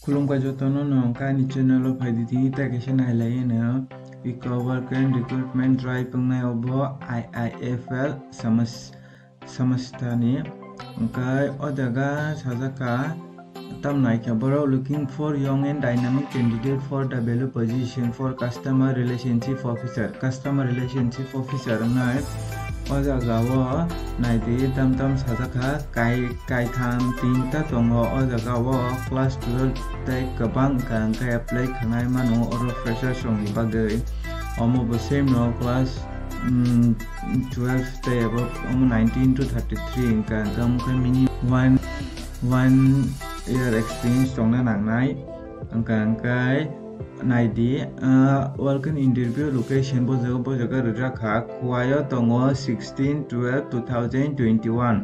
Kulumka jotono no kani channel of editing technician highlight Eco Work and Recruitment Drive pengnai obo IIFL samastani angkai odaga sajaka tamnai kabaro looking for young and dynamic candidate for the value position for customer relationship officer ngai odaga wo naidi tam sajaka kai tham tinta tongo odaga wo class 12 tai kabang kai apply khanai mano or fresher song bagai omo bosem no class 12 tai above 19 to 33 kam mini one year experience tongna nangnai angkai naidi welcome interview location bo jaga rajaka kuayo tongo 16/12/2021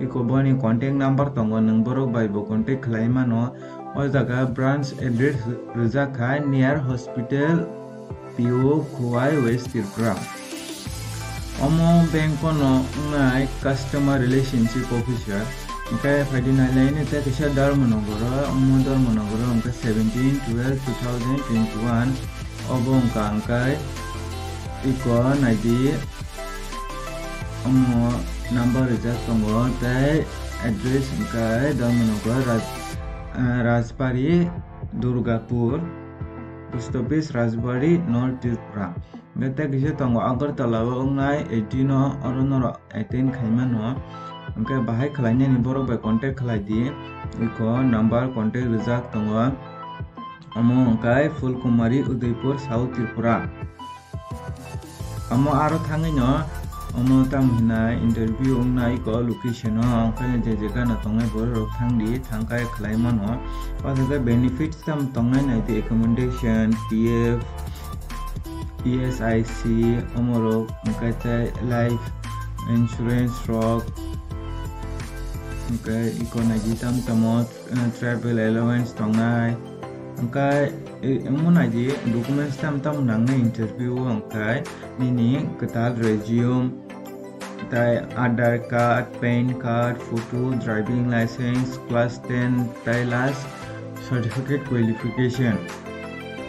iko boni contact number tongo nang borok bai bo contact khlaima no o jaga branch address rajaka near hospital PO Kuai West Tripura omo bank no ngai customer relationship officer angkai fadina line te kisha Dharmanagara omo Dharmanagara angka 17/12/2021 obo angkai iko naidi omo number rejak tongo te address angkai Dharmanagara Rajbari Durgapur Post Office Rajbari North Tripura ngata kisha tongo Agartala ngai 18 no oronoro 18 khaima no angkai bahai khalainya ni borok bai contact khalai di iko number contact rejak tongo amo angkai Fulkumari Udaipur South Tripura amo aro thangai no amo tamhina interview ngai ko location no angkai je jaga na tongai borok thangdi thangkai khlaima no pasaga benefits tam tongai nai di accommodation PF ESIC omoro angkai life insurance rock angkai iko naji tam travel allowance tongai angkai naji documents tam nangnai interview angkai nini ketal resume tai Aadhaar card, PAN card, photo, driving license, class 10, tai last certificate qualification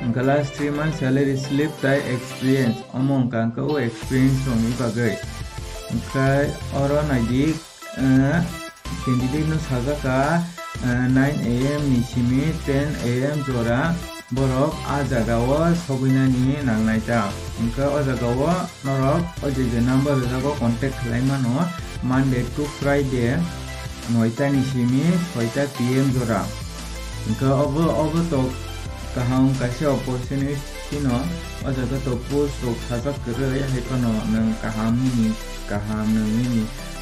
angka last 3 months salary slip tai experience omong angka experience songi bagai angkai oro naji candidate no sajaka 9 AM nisimi 10 AM jora borok a jagao sobinani nangnai ta angka o jagao norok o je number jago contact khlaima no Monday to Friday 9 nisimi 6 PM jora angka obo to kahang kasih opportunity no o jaga to post to sajak kere ya hekono nang kaham ni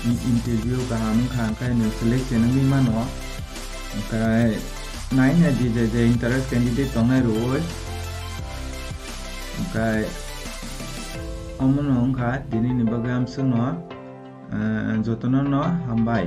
interview kaham kai no selection ni mano kai nine ya di interest candidate tongai roi kai omono ka dini ni bagam suno jotono no hambai